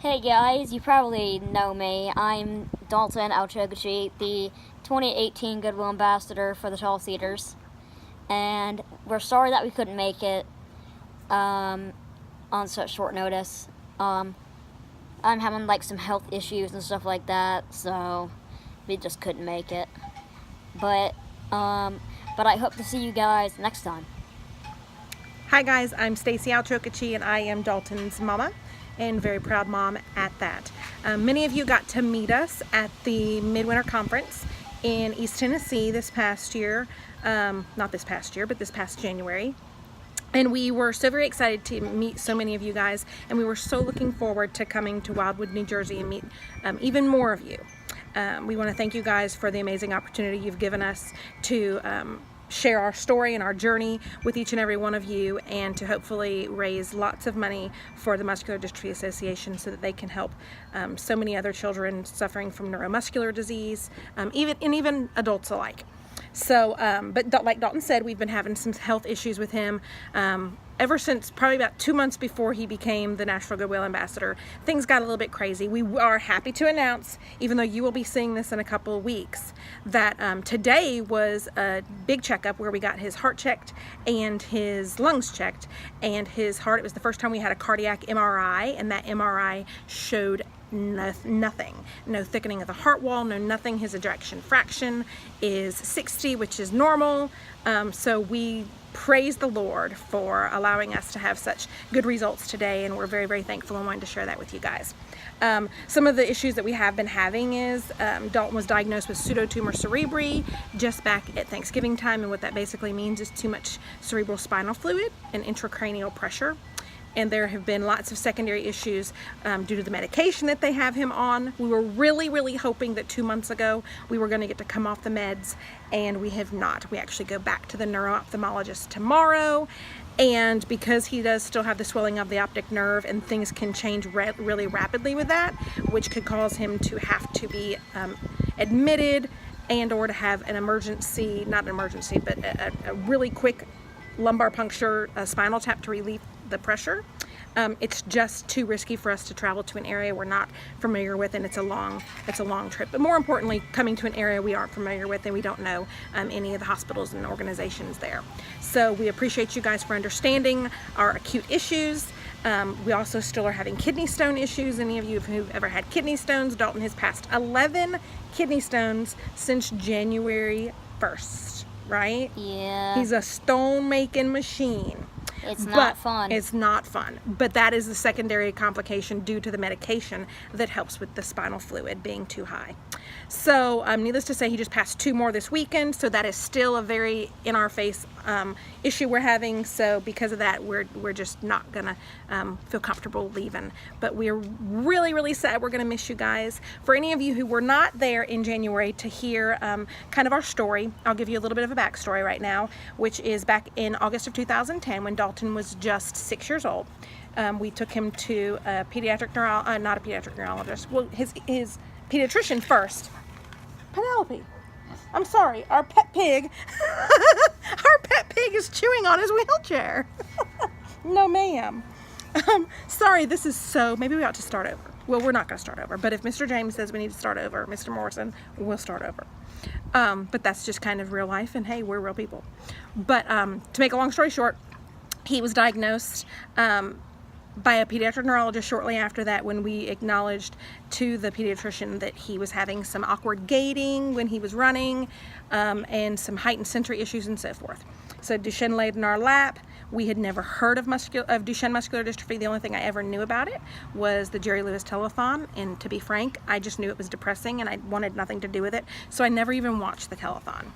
Hey guys, you probably know me. I'm Dalton Alchogachi, the 2018 Goodwill Ambassador for the Tall Cedars. And we're sorry that we couldn't make it on such short notice. I'm having like some health issues and stuff like that, so we just couldn't make it. But I hope to see you guys next time. Hi guys, I'm Stacy Alchokachi and I am Dalton's mama and very proud mom at that. Many of you got to meet us at the Midwinter Conference in East Tennessee this past year. Not this past year, but this past January. And we were so very excited to meet so many of you guys, and we were so looking forward to coming to Wildwood, New Jersey and meet even more of you. We want to thank you guys for the amazing opportunity you've given us to share our story and our journey with each and every one of you, and to hopefully raise lots of money for the Muscular Dystrophy Association so that they can help so many other children suffering from neuromuscular disease, even adults alike. So, but like Dalton said, we've been having some health issues with him ever since probably about 2 months before he became the National Goodwill Ambassador. Things got a little bit crazy. We are happy to announce, even though you will be seeing this in a couple of weeks, that today was a big checkup where we got his heart checked and his lungs checked. And his heart, it was the first time we had a cardiac MRI, and that MRI showed nothing. No thickening of the heart wall, no nothing. His ejection fraction is 60, which is normal. So we praise the Lord for allowing us to have such good results today, and we're very, very thankful and wanting to share that with you guys. Some of the issues that we have been having is Dalton was diagnosed with pseudotumor cerebri just back at Thanksgiving time, and what that basically means is too much cerebral spinal fluid and intracranial pressure. And there have been lots of secondary issues due to the medication that they have him on. We were really, really hoping that 2 months ago we were going to get to come off the meds, and we have not. We actually go back to the neuro-ophthalmologist tomorrow, and because he does still have the swelling of the optic nerve, and things can change really rapidly with that, which could cause him to have to be admitted and or to have an emergency, not an emergency, but a really quick lumbar puncture, spinal tap to relieve the pressure. It's just too risky for us to travel to an area we're not familiar with, and it's a long trip. But more importantly, coming to an area we aren't familiar with and we don't know any of the hospitals and organizations there. So we appreciate you guys for understanding our acute issues. We also still are having kidney stone issues. Any of you who've ever had kidney stones, Dalton has passed 11 kidney stones since January 1st, right? Yeah. He's a stone making machine. It's not fun. It's not fun. But that is the secondary complication due to the medication that helps with the spinal fluid being too high. So needless to say, he just passed 2 more this weekend, so that is still a very in-our-face issue we're having. So because of that, we're just not gonna feel comfortable leaving. But we're really, really sad. We're gonna miss you guys. For any of you who were not there in January to hear kind of our story, I'll give you a little bit of a backstory right now, which is back in August of 2010 when Dalton was just 6 years old. We took him to a pediatric not a pediatric neurologist, well, his pediatrician first. Penelope, I'm sorry, our pet pig, our pet pig is chewing on his wheelchair. No ma'am. Sorry, this is maybe we ought to start over. Well, we're not going to start over, but if Mr. James says we need to start over, Mr. Morrison, we'll start over. But that's just kind of real life, and hey, we're real people. But to make a long story short, he was diagnosed by a pediatric neurologist shortly after that, when we acknowledged to the pediatrician that he was having some awkward gaiting when he was running, and some heightened sensory issues and so forth. So Duchenne laid in our lap. We had never heard of Duchenne muscular dystrophy. The only thing I ever knew about it was the Jerry Lewis telethon, and to be frank, I just knew it was depressing and I wanted nothing to do with it, so I never even watched the telethon.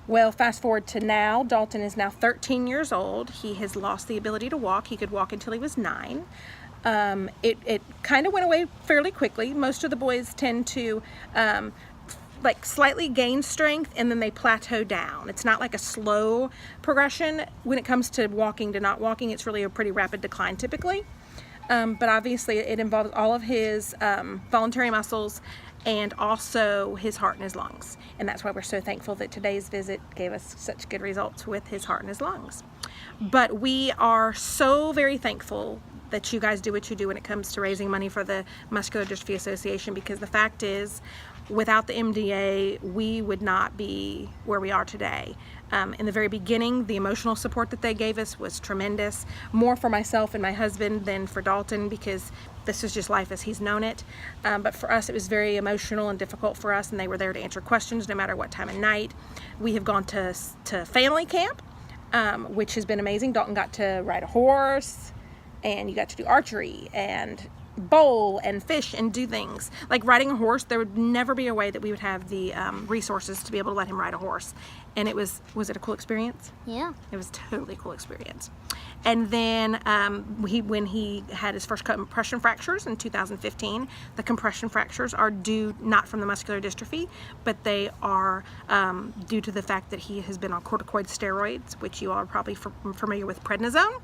Well, fast forward to now, Dalton is now 13 years old. He has lost the ability to walk. He could walk until he was 9. It kind of went away fairly quickly. Most of the boys tend to like slightly gain strength and then they plateau down. It's not like a slow progression. When it comes to walking to not walking, it's really a pretty rapid decline typically. But obviously it involves all of his voluntary muscles and also his heart and his lungs. And that's why we're so thankful that today's visit gave us such good results with his heart and his lungs. But we are so very thankful that you guys do what you do when it comes to raising money for the Muscular Dystrophy Association, because the fact is, without the MDA, we would not be where we are today. In the very beginning, the emotional support that they gave us was tremendous, more for myself and my husband than for Dalton, because this is just life as he's known it. But for us, it was very emotional and difficult for us, and they were there to answer questions no matter what time of night. We have gone to family camp, which has been amazing. Dalton got to ride a horse, and you got to do archery and bowl and fish and do things. Like riding a horse, there would never be a way that we would have the resources to be able to let him ride a horse. And was it a cool experience? Yeah. It was a totally cool experience. And then when he had his first compression fractures in 2015, the compression fractures are due not from the muscular dystrophy, but they are due to the fact that he has been on corticoid steroids, which you all are probably familiar with prednisone.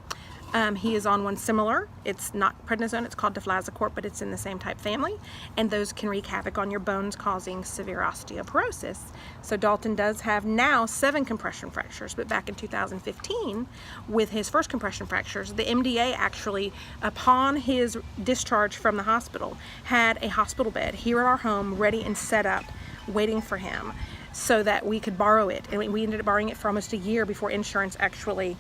He is on one similar. It's not prednisone, it's called deflazacort, but it's in the same type family, and those can wreak havoc on your bones, causing severe osteoporosis. So Dalton does have now 7 compression fractures, but back in 2015, with his first compression fractures, the MDA actually, upon his discharge from the hospital, had a hospital bed here at our home ready and set up, waiting for him, so that we could borrow it. And we ended up borrowing it for almost a year before insurance actually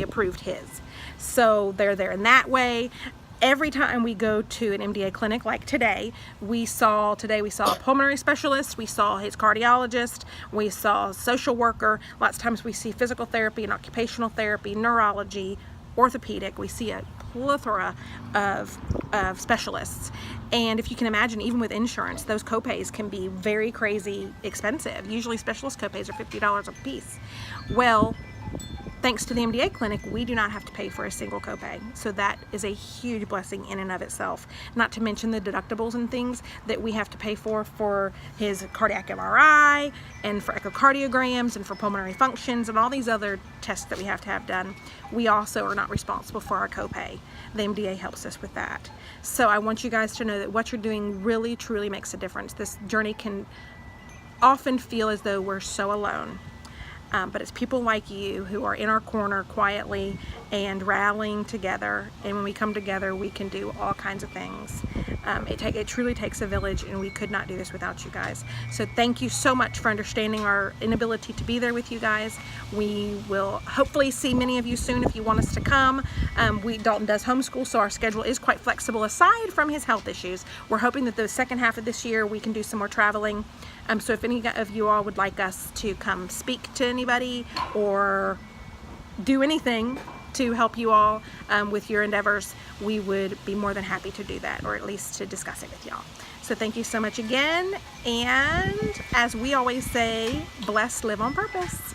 approved his. So they're there in that way. Every time we go to an MDA clinic, like today we saw a pulmonary specialist, we saw his cardiologist, we saw a social worker. Lots of times we see physical therapy and occupational therapy, neurology, orthopedic. We see a plethora of specialists. And if you can imagine, even with insurance, those copays can be very crazy expensive. Usually specialist copays are $50 a piece. Well, thanks to the MDA clinic, we do not have to pay for a single copay. So that is a huge blessing in and of itself. Not to mention the deductibles and things that we have to pay for his cardiac MRI and for echocardiograms and for pulmonary functions and all these other tests that we have to have done. We also are not responsible for our copay. The MDA helps us with that. So I want you guys to know that what you're doing really, truly makes a difference. This journey can often feel as though we're so alone. But it's people like you who are in our corner quietly and rallying together, and when we come together we can do all kinds of things. It truly takes a village, and we could not do this without you guys. So thank you so much for understanding our inability to be there with you guys. We will hopefully see many of you soon if you want us to come. Dalton does homeschool, so our schedule is quite flexible aside from his health issues. We're hoping that the second half of this year we can do some more traveling. So if any of you all would like us to come speak to anybody or do anything to help you all with your endeavors, we would be more than happy to do that, or at least to discuss it with y'all. So thank you so much again, and as we always say, bless, live on purpose.